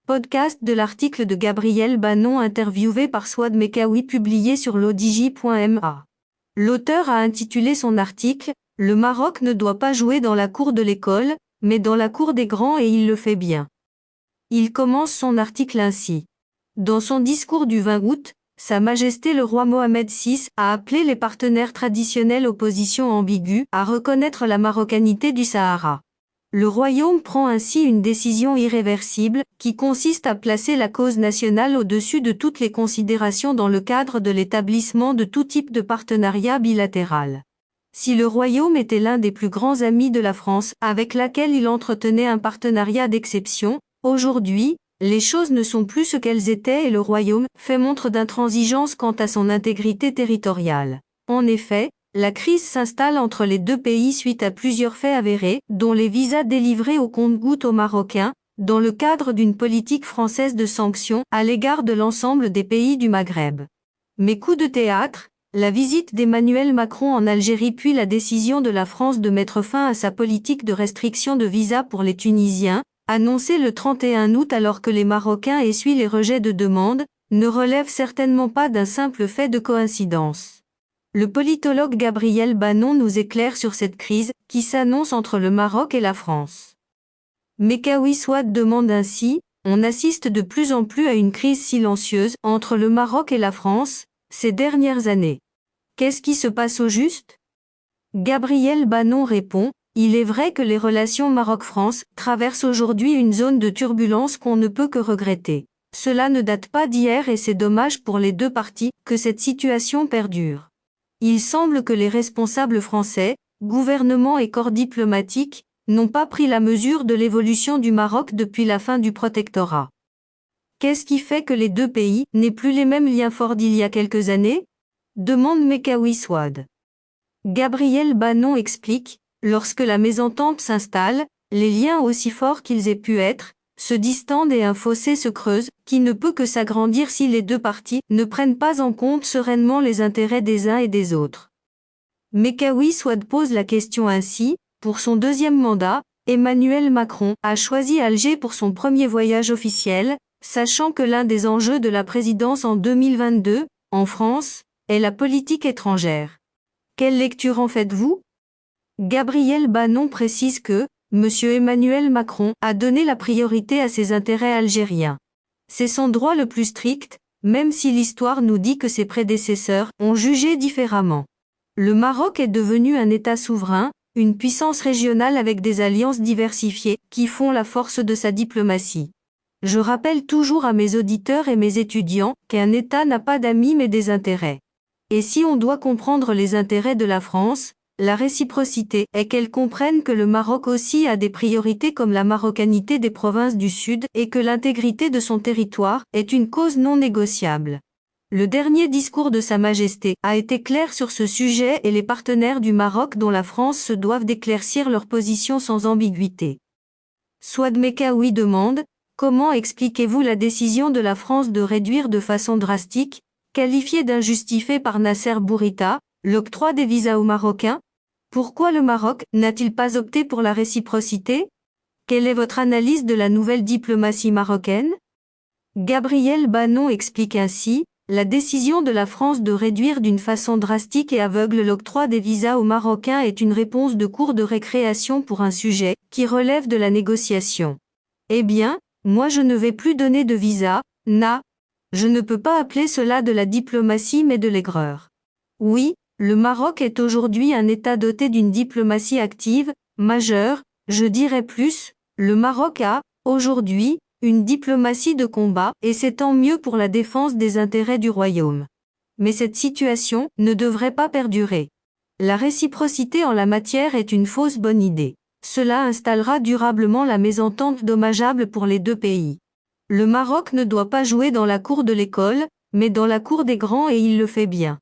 Podcast de l'article de Gabriel Bannon interviewé par Souad Mekawi publié sur l'odj.ma. L'auteur a intitulé son article « Le Maroc ne doit pas jouer dans la cour de l'école, mais dans la cour des grands et il le fait bien ». Il commence son article ainsi. Dans son discours du 20 août, Sa Majesté le roi Mohamed VI a appelé les partenaires traditionnels aux positions ambiguës à reconnaître la marocanité du Sahara. Le royaume prend ainsi une décision irréversible, qui consiste à placer la cause nationale au-dessus de toutes les considérations dans le cadre de l'établissement de tout type de partenariat bilatéral. Si le royaume était l'un des plus grands amis de la France, avec laquelle il entretenait un partenariat d'exception, aujourd'hui, les choses ne sont plus ce qu'elles étaient et le royaume fait montre d'intransigeance quant à son intégrité territoriale. En effet, la crise s'installe entre les deux pays suite à plusieurs faits avérés, dont les visas délivrés au compte-gouttes aux Marocains, dans le cadre d'une politique française de sanctions à l'égard de l'ensemble des pays du Maghreb. Mais coup de théâtre, la visite d'Emmanuel Macron en Algérie puis la décision de la France de mettre fin à sa politique de restriction de visas pour les Tunisiens, annoncée le 31 août alors que les Marocains essuient les rejets de demandes, ne relève certainement pas d'un simple fait de coïncidence. Le politologue Gabriel Bannon nous éclaire sur cette crise qui s'annonce entre le Maroc et la France. Mekawi Souad demande ainsi, on assiste de plus en plus à une crise silencieuse entre le Maroc et la France, ces dernières années. Qu'est-ce qui se passe au juste? Gabriel Bannon répond, il est vrai que les relations Maroc-France traversent aujourd'hui une zone de turbulence qu'on ne peut que regretter. Cela ne date pas d'hier et c'est dommage pour les deux parties que cette situation perdure. Il semble que les responsables français, gouvernement et corps diplomatique, n'ont pas pris la mesure de l'évolution du Maroc depuis la fin du protectorat. Qu'est-ce qui fait que les deux pays n'aient plus les mêmes liens forts d'il y a quelques années? Demande Mekawi Souad. Gabriel Bannon explique, lorsque la mésentente s'installe, les liens aussi forts qu'ils aient pu être, se distendent et un fossé se creuse, qui ne peut que s'agrandir si les deux parties ne prennent pas en compte sereinement les intérêts des uns et des autres. Mekawi Souad pose la question ainsi, pour son deuxième mandat, Emmanuel Macron a choisi Alger pour son premier voyage officiel, sachant que l'un des enjeux de la présidence en 2022, en France, est la politique étrangère. Quelle lecture en faites-vous? Gabriel Bannon précise que, M. Emmanuel Macron a donné la priorité à ses intérêts algériens. C'est son droit le plus strict, même si l'histoire nous dit que ses prédécesseurs ont jugé différemment. Le Maroc est devenu un État souverain, une puissance régionale avec des alliances diversifiées qui font la force de sa diplomatie. Je rappelle toujours à mes auditeurs et mes étudiants qu'un État n'a pas d'amis mais des intérêts. Et si on doit comprendre les intérêts de la France, la réciprocité est qu'elle comprenne que le Maroc aussi a des priorités comme la marocanité des provinces du Sud et que l'intégrité de son territoire est une cause non négociable. Le dernier discours de Sa Majesté a été clair sur ce sujet et les partenaires du Maroc dont la France se doivent d'éclaircir leur position sans ambiguïté. Souad Mekawi demande, comment expliquez-vous la décision de la France de réduire de façon drastique, qualifiée d'injustifiée par Nasser Bourita, l'octroi des visas aux Marocains? Pourquoi le Maroc n'a-t-il pas opté pour la réciprocité? Quelle est votre analyse de la nouvelle diplomatie marocaine? Gabriel Bannon explique ainsi, la décision de la France de réduire d'une façon drastique et aveugle l'octroi des visas aux Marocains est une réponse de cour de récréation pour un sujet qui relève de la négociation. Eh bien, moi je ne vais plus donner de visa, je ne peux pas appeler cela de la diplomatie mais de l'aigreur. Oui, le Maroc est aujourd'hui un État doté d'une diplomatie active, majeure, je dirais plus, le Maroc a, aujourd'hui, une diplomatie de combat et c'est tant mieux pour la défense des intérêts du royaume. Mais cette situation ne devrait pas perdurer. La réciprocité en la matière est une fausse bonne idée. Cela installera durablement la mésentente dommageable pour les deux pays. Le Maroc ne doit pas jouer dans la cour de l'école, mais dans la cour des grands et il le fait bien.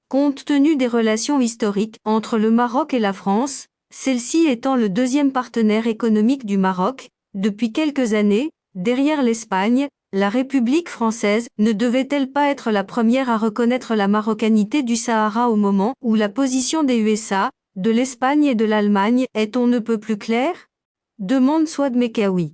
Compte tenu des relations historiques entre le Maroc et la France, celle-ci étant le deuxième partenaire économique du Maroc, depuis quelques années, derrière l'Espagne, la République française ne devait-elle pas être la première à reconnaître la marocanité du Sahara au moment où la position des USA, de l'Espagne et de l'Allemagne est on ne peut plus claire? Demande Souad Mekawi.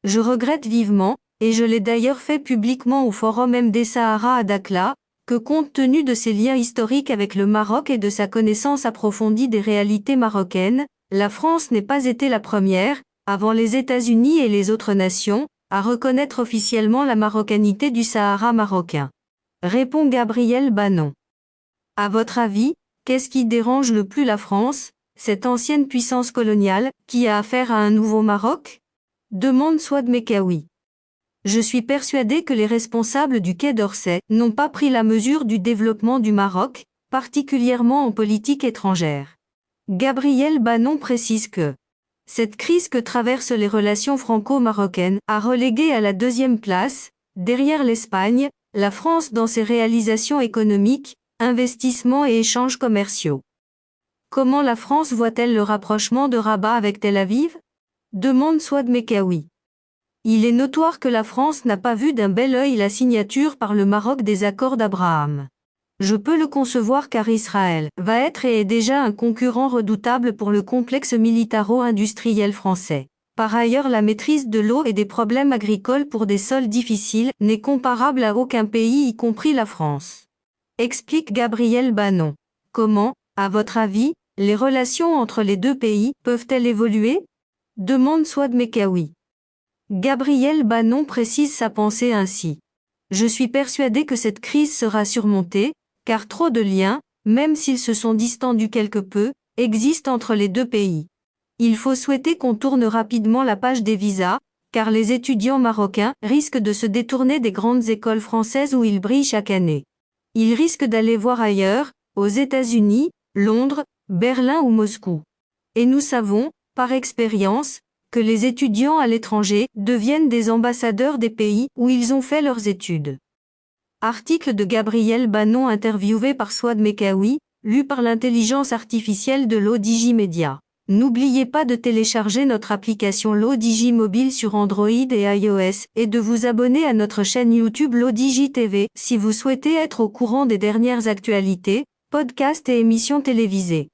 Je regrette vivement, et je l'ai d'ailleurs fait publiquement au Forum MD Sahara à Dakhla, que compte tenu de ses liens historiques avec le Maroc et de sa connaissance approfondie des réalités marocaines, la France n'ait pas été la première, avant les États-Unis et les autres nations, à reconnaître officiellement la marocanité du Sahara marocain. Répond Gabriel Bannon. À votre avis, qu'est-ce qui dérange le plus la France, cette ancienne puissance coloniale, qui a affaire à un nouveau Maroc? Demande Souad Mekawi. Je suis persuadé que les responsables du Quai d'Orsay n'ont pas pris la mesure du développement du Maroc, particulièrement en politique étrangère. Gabriel Bannon précise que cette crise que traversent les relations franco-marocaines a relégué à la deuxième place, derrière l'Espagne, la France dans ses réalisations économiques, investissements et échanges commerciaux. Comment la France voit-elle le rapprochement de Rabat avec Tel Aviv? Demande Souad Mekawi. Il est notoire que la France n'a pas vu d'un bel œil la signature par le Maroc des accords d'Abraham. Je peux le concevoir car Israël va être et est déjà un concurrent redoutable pour le complexe militaro-industriel français. Par ailleurs, la maîtrise de l'eau et des problèmes agricoles pour des sols difficiles n'est comparable à aucun pays y compris la France. Explique Gabriel Bannon. Comment, à votre avis, les relations entre les deux pays peuvent-elles évoluer? Demande Souad Mekawi. Gabriel Bannon précise sa pensée ainsi. Je suis persuadé que cette crise sera surmontée, car trop de liens, même s'ils se sont distendus quelque peu, existent entre les deux pays. Il faut souhaiter qu'on tourne rapidement la page des visas, car les étudiants marocains risquent de se détourner des grandes écoles françaises où ils brillent chaque année. Ils risquent d'aller voir ailleurs, aux États-Unis, Londres, Berlin ou Moscou. Et nous savons, par expérience, que les étudiants à l'étranger deviennent des ambassadeurs des pays où ils ont fait leurs études. Article de Gabriel Bannon interviewé par Souad Mekawi, lu par l'intelligence artificielle de l'ODJ Media. N'oubliez pas de télécharger notre application l'ODJ mobile sur Android et iOS et de vous abonner à notre chaîne YouTube l'ODJ TV si vous souhaitez être au courant des dernières actualités, podcasts et émissions télévisées.